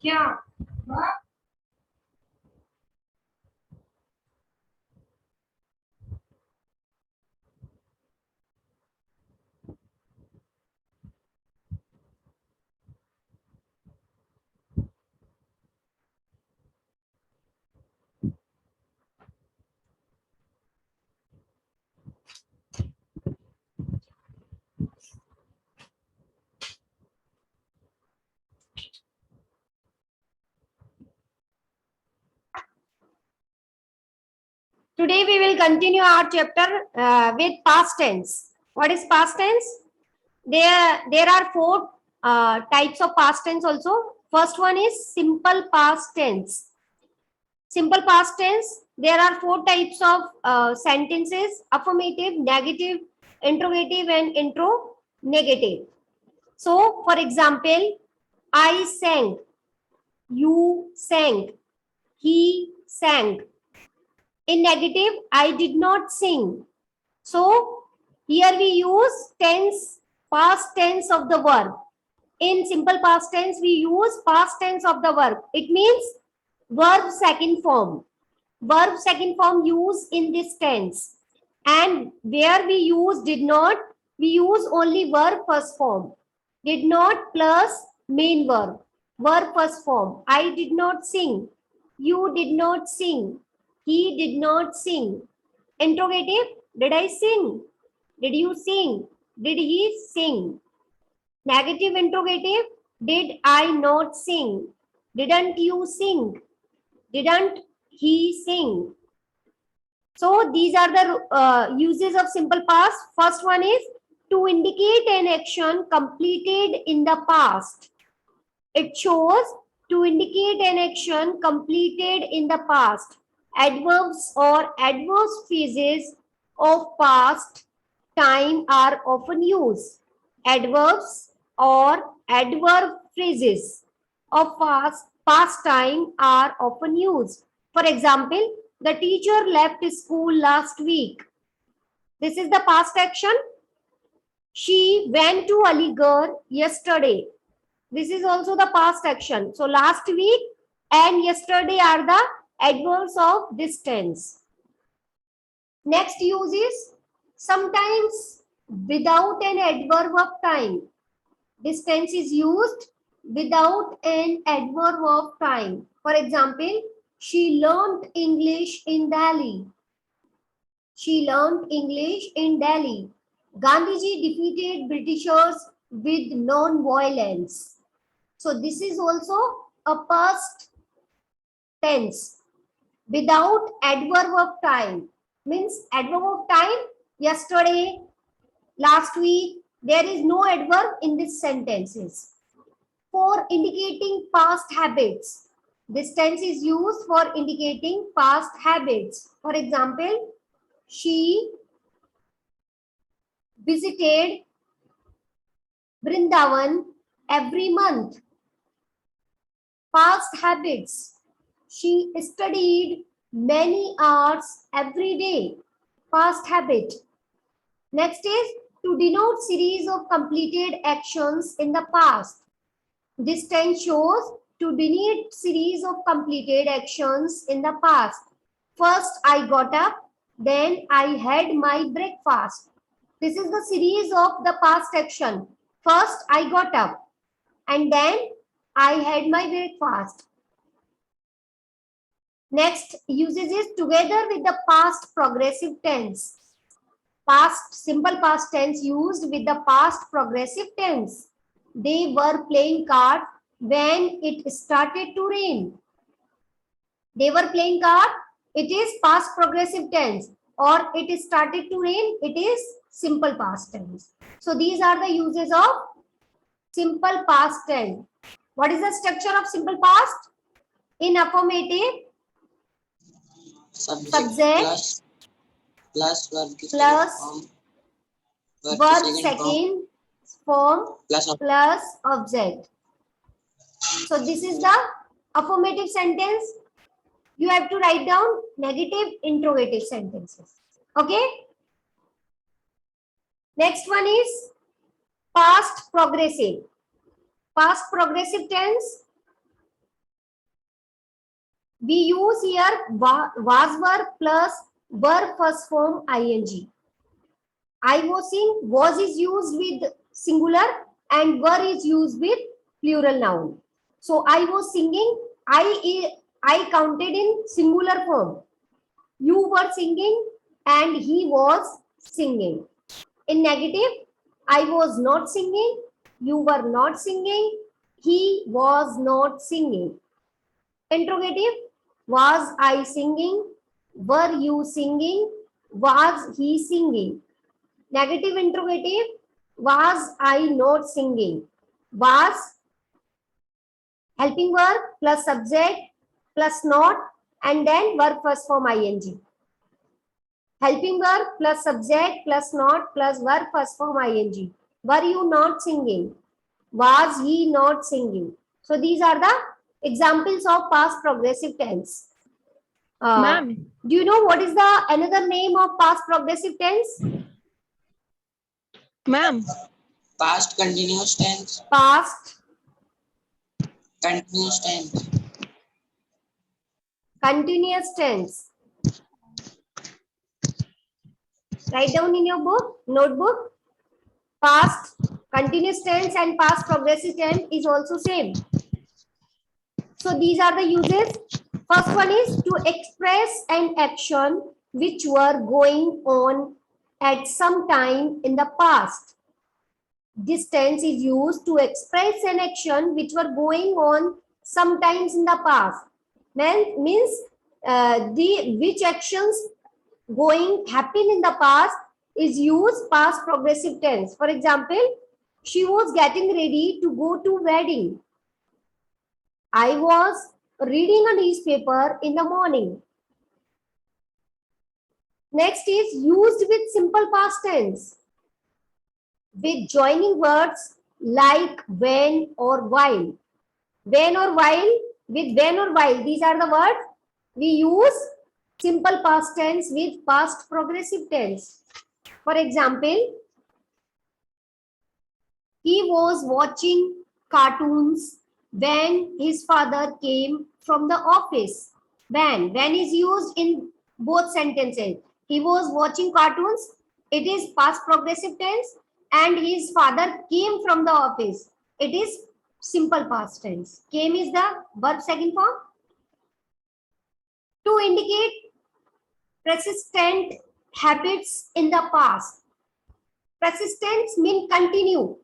क्या? Today we will continue our chapter with past tense. What is past tense? There are four types of past tense also. First one is simple past tense. Simple past tense, there are four types of sentences: affirmative, negative, interrogative, and interrogative. So, for example, I sang, you sang, he sang. In negative, I did not sing. So, here we use tense, past tense of the verb. In simple past tense, we use past tense of the verb. It means verb second form. Verb second form used in this tense. And where we use did not, we use only verb first form. Did not plus main verb. Verb first form. I did not sing. You did not sing. He did not sing. Interrogative, did I sing? Did you sing? Did he sing? Negative interrogative, did I not sing? Didn't you sing? Didn't he sing? So these are the uses of simple past. First one is to indicate an action completed in the past. It shows to indicate an action completed in the past. Adverbs or adverse phases of past time are often used. Adverbs or adverb phrases of past time are often used. For example, the teacher left school last week. This is the past action. She went to Aligarh yesterday. This is also the past action. So last week and yesterday are the adverbs of this tense. Next use is sometimes without an adverb of time. This tense is used without an adverb of time. For example, she learned English in Delhi. She learned English in Delhi. Gandhiji defeated Britishers with non-violence. So this is also a past tense without adverb of time. Means adverb of time, yesterday, last week, there is no adverb in these sentences. For indicating past habits, this tense is used for indicating past habits. For example, she visited Vrindavan every month. Past habits. She studied many hours every day. Past habit. Next is to denote series of completed actions in the past. This tense shows to denote series of completed actions in the past. First, I got up, then I had my breakfast. This is the series of the past action. First, I got up, and then I had my breakfast. Next uses is together with the past progressive tense. Past simple past tense used with the past progressive tense. They were playing cards when it started to rain. They were playing cards. It is past progressive tense. Or it started to rain. It is simple past tense. So these are the uses of simple past tense. What is the structure of simple past? In affirmative, subject plus verb second form plus object. So this is the affirmative sentence. You have to write down negative interrogative sentences. Okay. Next one is past progressive. Past progressive tense. We use here was verb plus verb first form ing. I was sing, was is used with singular and were is used with plural noun. So I was singing, I counted in singular form. You were singing and he was singing. In negative, I was not singing, you were not singing, he was not singing. Interrogative, was I singing? Were you singing? Was he singing? Negative interrogative, was I not singing? Was helping verb plus subject plus not and then verb first form ing. Helping verb plus subject plus not plus verb first form ing. Were you not singing? Was he not singing? So these are the examples of past progressive tense. Ma'am. Do you know what is the another name of past progressive tense? Ma'am. Past continuous tense. Past Continuous tense. continuous tense. Write down in your book, notebook. Past continuous tense and past progressive tense is also same. So these are the uses. First one is to express an action which were going on at some time in the past. This tense is used to express an action which were going on sometimes in the past. Means which actions going happen in the past is used past progressive tense. For example, she was getting ready to go to wedding. I was reading a newspaper in the morning. Next is used with simple past tense with joining words like when or while. When or while, with when or while, these are the words we use simple past tense with past progressive tense. For example, he was watching cartoons when his father came from the office. When is used in both sentences. He was watching cartoons, it is past progressive tense, and his father came from the office, it is simple past tense. Came is the verb second form. To indicate persistent habits in the past. Persistence means continue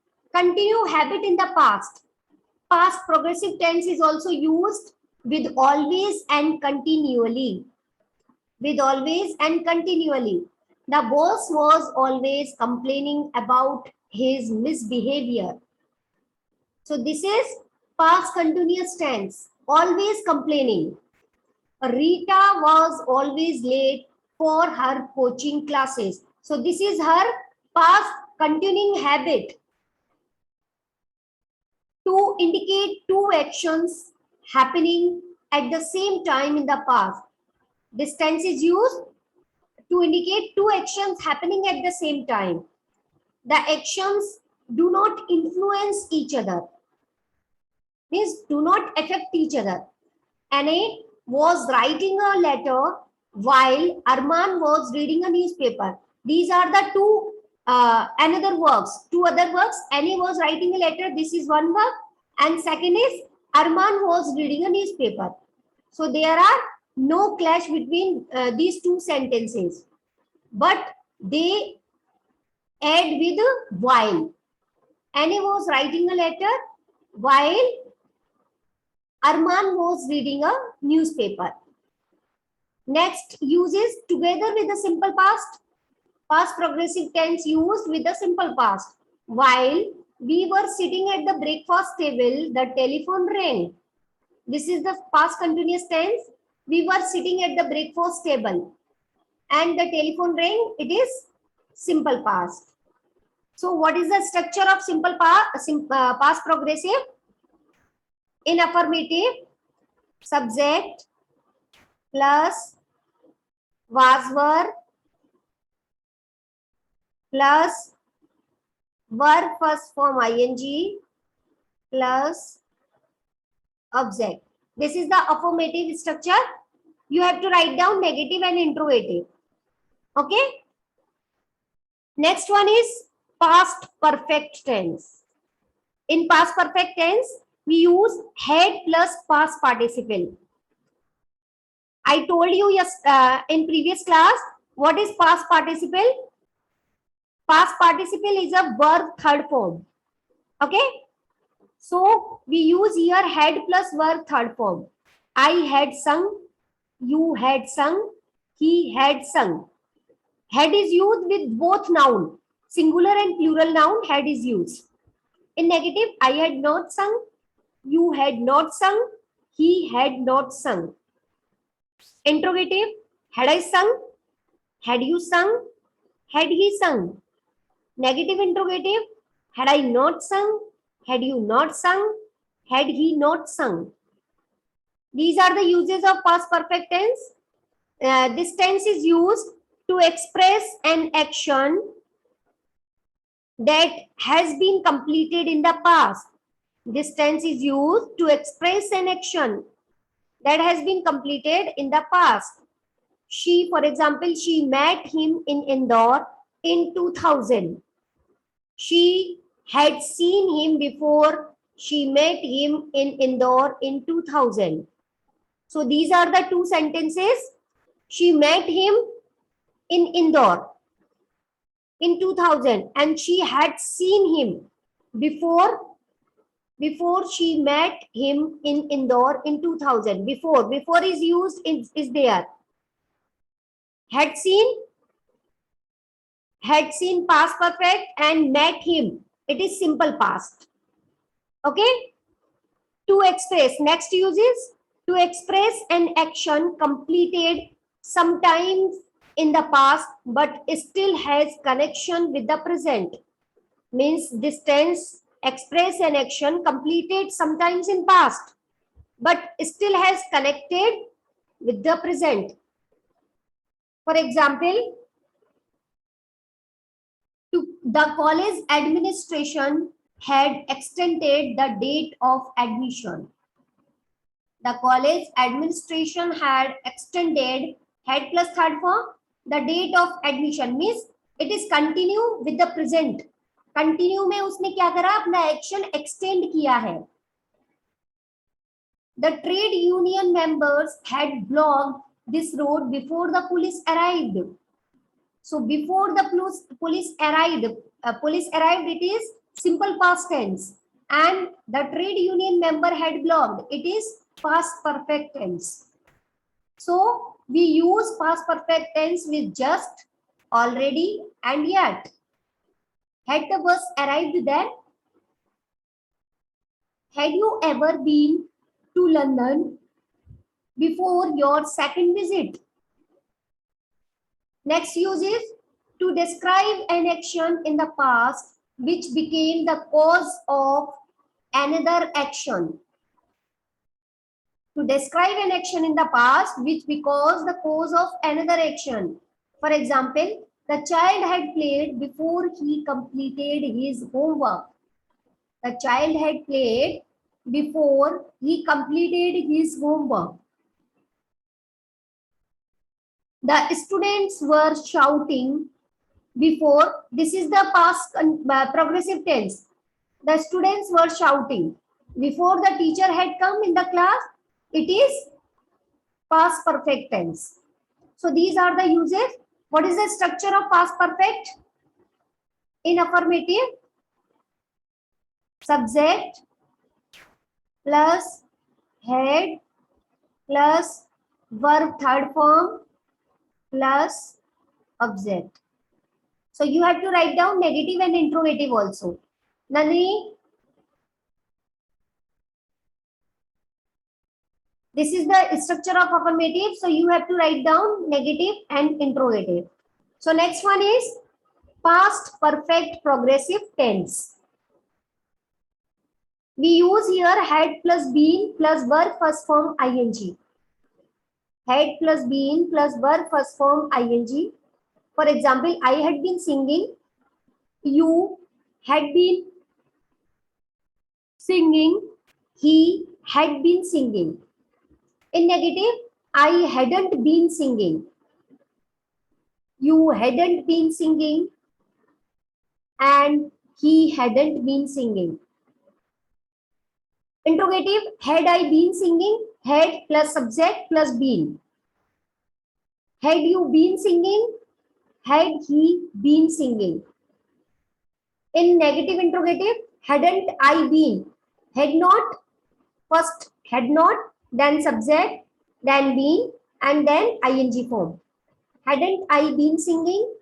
habit in the past. Past progressive tense is also used with always and continually. With always and continually. The boss was always complaining about his misbehavior. So this is past continuous tense, always complaining. Rita was always late for her coaching classes. So this is her past continuing habit. To indicate two actions happening at the same time in the past. This tense is used to indicate two actions happening at the same time. The actions do not influence each other. Means do not affect each other. Anna was writing a letter while Arman was reading a newspaper. These are the two another works. Two other works. Annie was writing a letter. This is one work. And second is Arman was reading a newspaper. So there are no clash between these two sentences. But they add with while. Annie was writing a letter while Arman was reading a newspaper. Next, uses together with the simple past. Past progressive tense used with the simple past. While we were sitting at the breakfast table, the telephone rang. This is the past continuous tense. We were sitting at the breakfast table and the telephone rang. It is simple past. So what is the structure of simple past progressive? In affirmative, subject plus was were plus verb first form ing plus object. This is the affirmative structure. You have to write down negative and interrogative. Okay. Next one is past perfect tense. In past perfect tense, we use had plus past participle. I told you in previous class what is past participle. Past participle is a verb third form. Okay. So we use here had plus verb third form. I had sung, you had sung, he had sung. Had is used with both noun, singular and plural noun, had is used. In negative, I had not sung, you had not sung, he had not sung. Interrogative, had I sung, had you sung, had he sung. Negative interrogative, had I not sung, had you not sung, had he not sung. These are the uses of past perfect tense. This tense is used to express an action that has been completed in the past. This tense is used to express an action that has been completed in the past. She, for example, she met him in Indore in 2000. She had seen him before she met him in Indore in 2000. So these are the two sentences. She met him in Indore in 2000 and she had seen him before she met him in Indore in 2000. Before is used is there. Had seen past perfect and met him. It is simple past. Okay. To express, next use is to express an action completed sometimes in the past but still has connection with the present. Means this tense express an action completed sometimes in past but still has connected with the present. For example, the college administration had extended the date of admission. The college administration had extended, had plus third form, the date of admission. Means it is continue with the present. Continue में उसने क्या करा, अपना action extend किया है. The trade union members had blocked this road before the police arrived. So before the police arrived, it is simple past tense, and the trade union member had blocked. It is past perfect tense. So we use past perfect tense with just, already, and yet. Had the bus arrived there? Had you ever been to London before your second visit? Next use is to describe an action in the past which became the cause of another action. To describe an action in the past which becomes the cause of another action. For example, the child had played before he completed his homework. The child had played before he completed his homework. The students were shouting before. This is the past progressive tense. The students were shouting before the teacher had come in the class. It is past perfect tense. So these are the uses. What is the structure of past perfect? In affirmative, subject plus head plus verb third form plus object. So you have to write down negative and interrogative also. Nandini, this is the structure of affirmative. So you have to write down negative and interrogative. So next one is past perfect progressive tense. We use here had plus been plus verb first form ing. Had plus been plus verb first form ing. For example, I had been singing. You had been singing. He had been singing. In negative, I hadn't been singing. You hadn't been singing. And he hadn't been singing. Interrogative, had I been singing? Had plus subject plus been. Had you been singing? Had he been singing? In negative interrogative, hadn't I been? Had not, first had not, then subject, then been, and then ing form. Hadn't I been singing?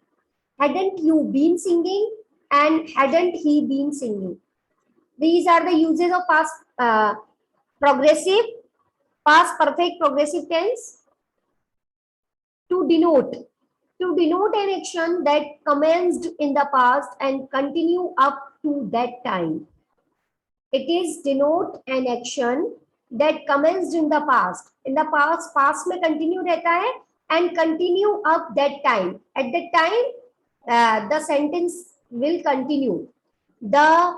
Hadn't you been singing? And hadn't he been singing? These are the uses of past progressive, past perfect progressive tense to denote an action that commenced in the past and continue up to that time. It is denote an action that commenced in the past. In the past में continue रहता है and continue up that time. At that time, the sentence will continue. The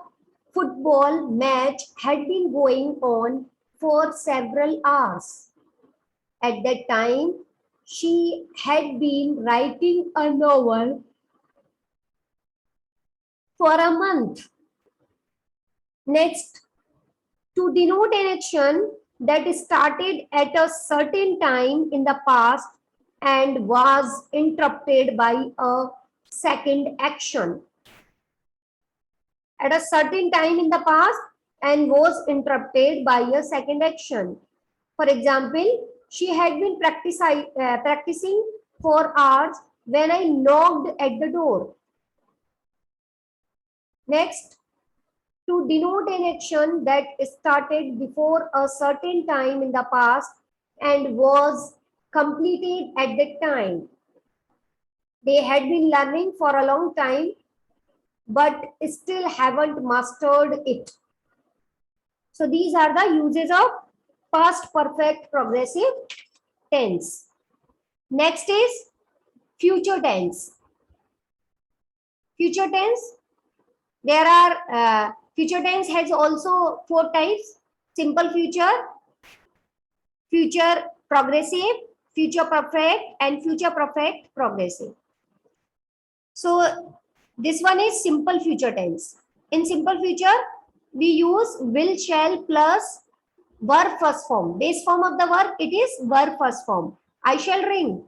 football match had been going on for several hours. At that time, she had been writing a novel for a month. Next, to denote an action that started at a certain time in the past and was interrupted by a second action. At a certain time in the past and was interrupted by a second action. For example, she had been practicing for hours when I knocked at the door. Next, to denote an action that started before a certain time in the past and was completed at that time. They had been learning for a long time, but still haven't mastered it. So these are the uses of past perfect progressive tense. Next is future tense. Future tense, there are future tense has also 4 types: simple future, future progressive, future perfect, and future perfect progressive. So this one is simple future tense. In simple future, we use will, shall plus verb first form. Base form of the verb, it is verb first form. I shall ring.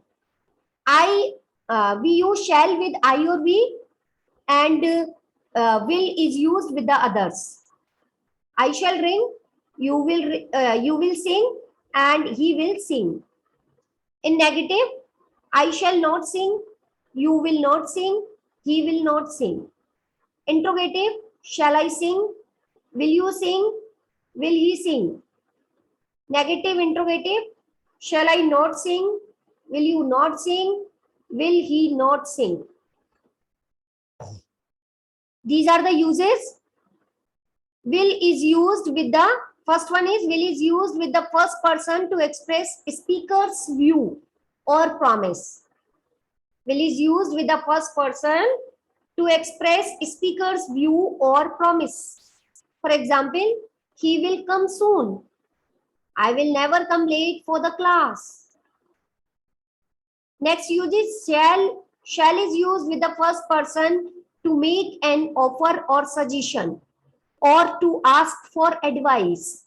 We use shall with I or we, and will is used with the others. I shall ring, you will sing, and he will sing. In negative, I shall not sing, you will not sing, he will not sing. Interrogative, shall I sing, will you sing, will he sing. Negative interrogative, shall I not sing, will you not sing, will he not sing. These are the uses. Will is used with the, first one is will is used with the first person to express speaker's view or promise. Will is used with the first person to express speaker's view or promise. For example, he will come soon. I will never come late for the class. Next use is shall. Shall is used with the first person to make an offer or suggestion or to ask for advice.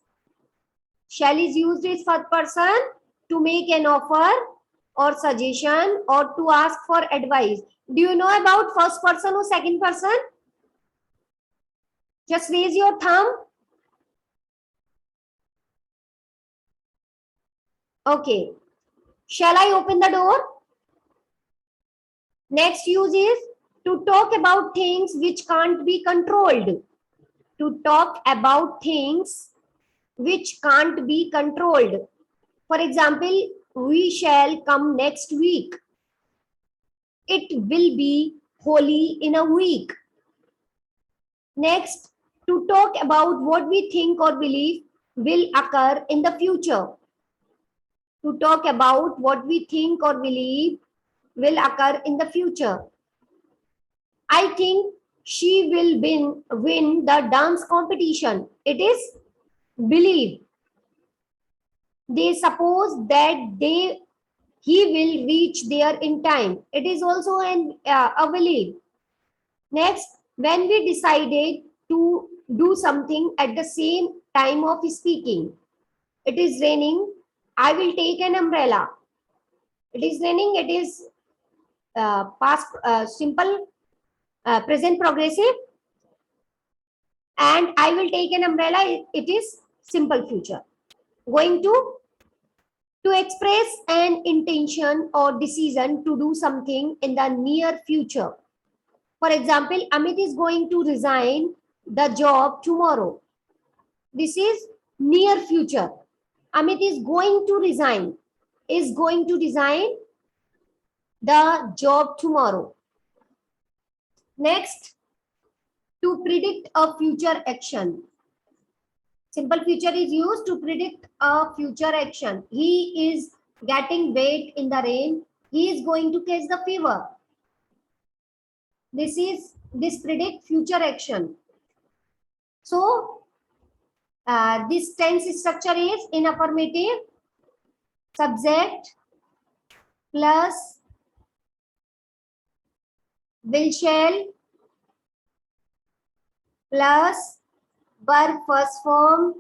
Shall is used with first person to make an offer or suggestion or to ask for advice. Do you know about first person or second person? Just raise your thumb. Okay. Shall I open the door? Next use is to talk about things which can't be controlled. To talk about things which can't be controlled. For example, we shall come next week. It will be Holi in a week. Next, to talk about what we think or believe will occur in the future. To talk about what we think or believe will occur in the future. I think she will win the dance competition. It is believe. they suppose that he will reach there in time. It is also a belief. Next, when we decided to do something at the same time of speaking, it is raining, I will take an umbrella. It is raining, it is past simple present progressive, and I will take an umbrella, it is simple future. Going to express an intention or decision to do something in the near future. For example, Amit is going to resign the job tomorrow. This is near future. Amit is going to resign the job tomorrow. Next, to predict a future action. Simple future is used to predict a future action. He is getting wet in the rain. He is going to catch the fever. This predict future action. So this tense structure is in affirmative, subject plus will shall plus verb first form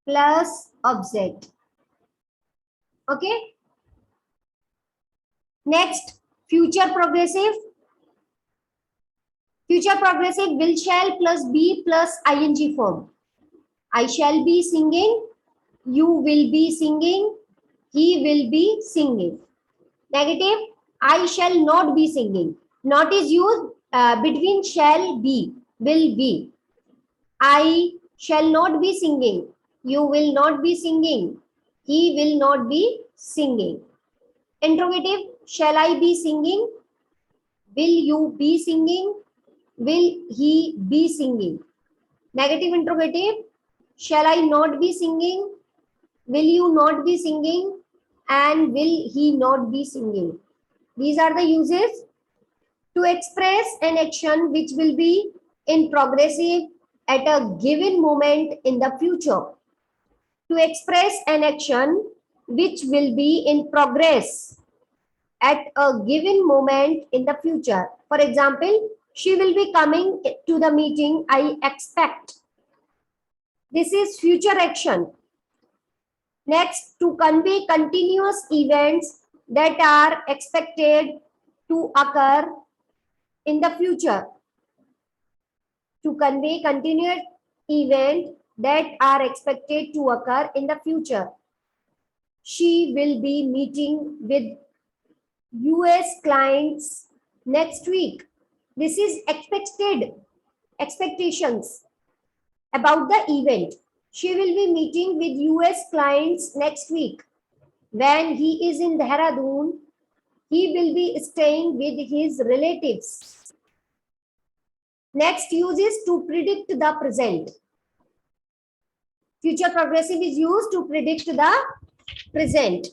plus object. Okay. Next, future progressive. Future progressive will shall plus be plus ing form. I shall be singing, you will be singing, he will be singing. Negative, I shall not be singing. Not is used between shall be, will be. I shall not be singing. You will not be singing. He will not be singing. Interrogative, shall I be singing? Will you be singing? Will he be singing? Negative interrogative, shall I not be singing? Will you not be singing? And will he not be singing? These are the uses to express an action which will be in progressive at a given moment in the future. To express an action which will be in progress at a given moment in the future. For example, she will be coming to the meeting, I expect. This is future action. Next, to convey continuous events that are expected to occur in the future. To convey continuous events that are expected to occur in the future. She will be meeting with US clients next week. This is expectations about the event. She will be meeting with US clients next week. When he is in Dehradun, he will be staying with his relatives. Next use is to predict the present. Future progressive is used to predict the present.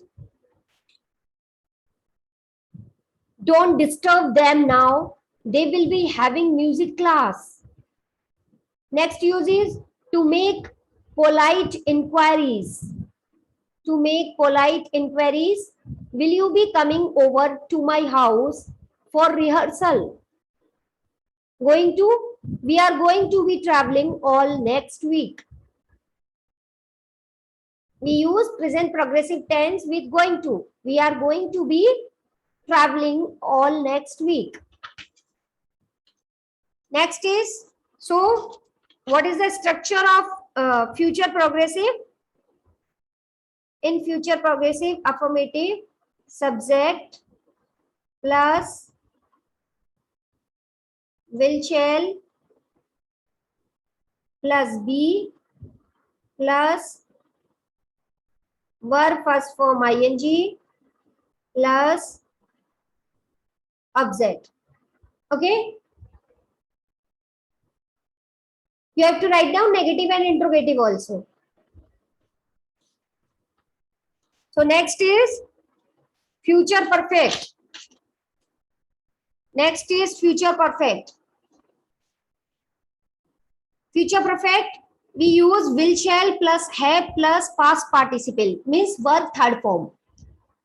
Don't disturb them now. They will be having music class. Next use is to make polite inquiries. To make polite inquiries, will you be coming over to my house for rehearsal? We are going to be traveling all next week. We use present progressive tense with going to. We are going to be traveling all next week. Next is, so what is the structure of future progressive? In future progressive, affirmative, subject plus will shall plus be plus verb first form ing plus object. Okay. You have to write down negative and interrogative also. So next is future perfect. Next is future perfect. Future perfect we use will shall plus have plus past participle, means verb third form.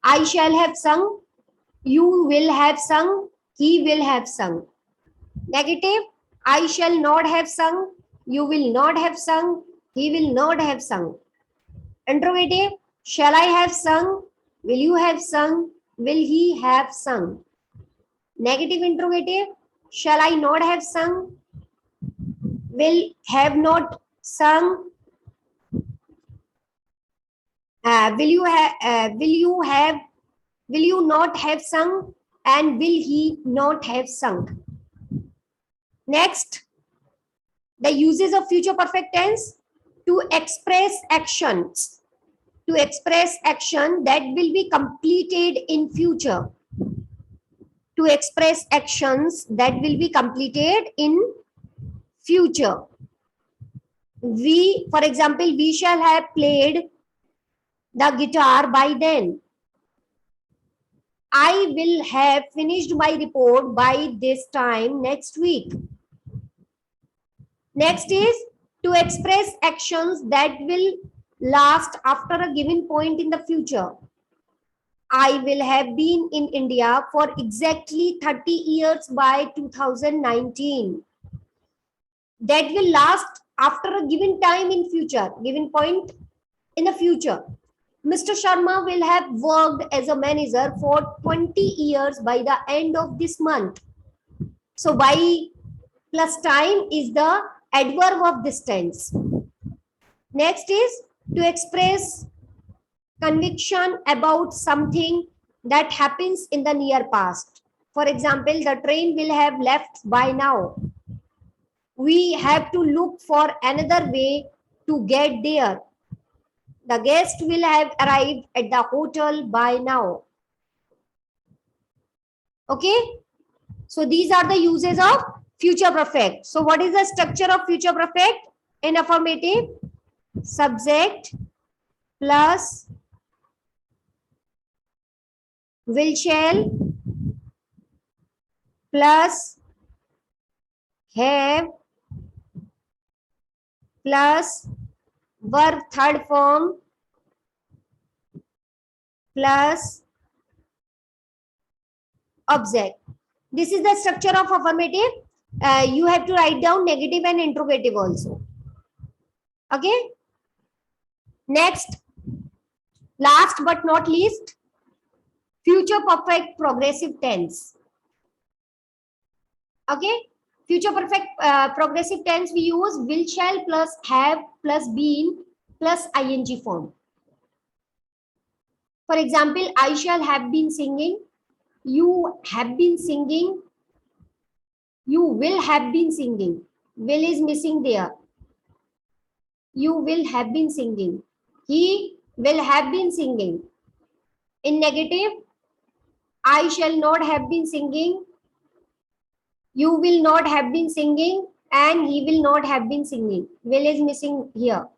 I shall have sung, you will have sung, he will have sung. Negative, I shall not have sung, you will not have sung, he will not have sung. Interrogative, shall I have sung, will you have sung, will he have sung. Negative interrogative, shall I not have sung, will have not sung, will you not have sung, and will he not have sung. Next, the uses of future perfect tense to express actions, to express action that will be completed in future, to express actions that will be completed in future. We, for example, we shall have played the guitar by then. I will have finished my report by this time next week. Next is to express actions that will last after a given point in the future. I will have been in India for exactly 30 years by 2019. That will last after a given time in future, given point in the future. Mr. Sharma will have worked as a manager for 20 years by the end of this month. So by plus time is the adverb of this tense. Next is to express conviction about something that happens in the near past. For example, the train will have left by now. We have to look for another way to get there. The guest will have arrived at the hotel by now. Okay, so these are the uses of future perfect. So what is the structure of future perfect in affirmative? Subject plus will shall plus have plus verb third form plus object. This is the structure of affirmative. You have to write down negative and interrogative also. Okay. Next, last but not least, future perfect progressive tense. Okay. Future perfect progressive tense we use will shall plus have plus been plus ing form. For example, I shall have been singing, you have been singing, you will have been singing. Will is missing there. You will have been singing. He will have been singing. In negative, I shall not have been singing, you will not have been singing, and he will not have been singing. Will is missing here.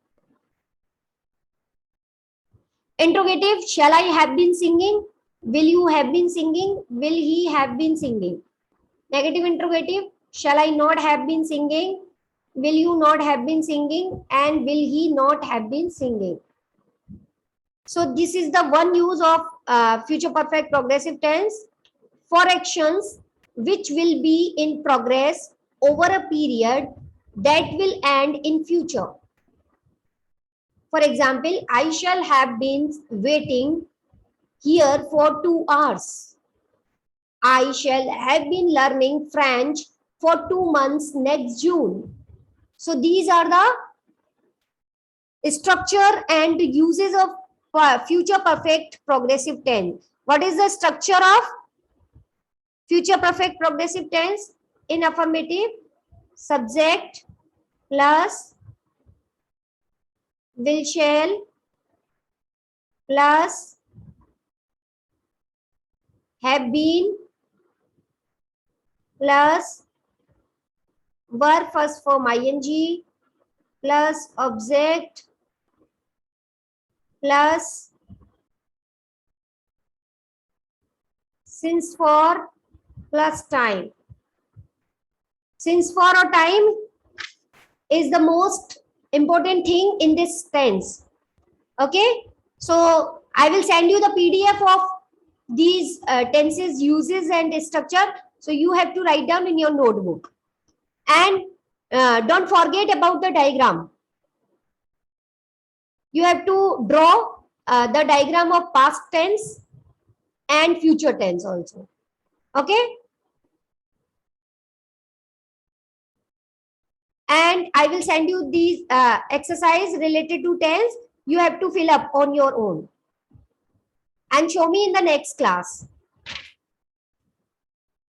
Interrogative, shall I have been singing? Will you have been singing? Will he have been singing? Negative interrogative, shall I not have been singing? Will you not have been singing? And will he not have been singing? So this is the one use of future perfect progressive tense for actions which will be in progress over a period that will end in future. For example, I shall have been waiting here for 2 hours. I shall have been learning French for 2 months next June. So these are the structure and uses of future perfect progressive tense. What is the structure of future perfect progressive tense in affirmative? Subject plus will shall plus have been plus verb first form ing plus object plus since for plus time. Since for or time is the most important thing in this tense. Okay, so I will send you the PDF of these tenses, uses, and structure. So you have to write down in your notebook. And don't forget about the diagram. You have to draw the diagram of past tense and future tense also. Okay. And I will send you these exercise related to tense. You have to fill up on your own and show me in the next class.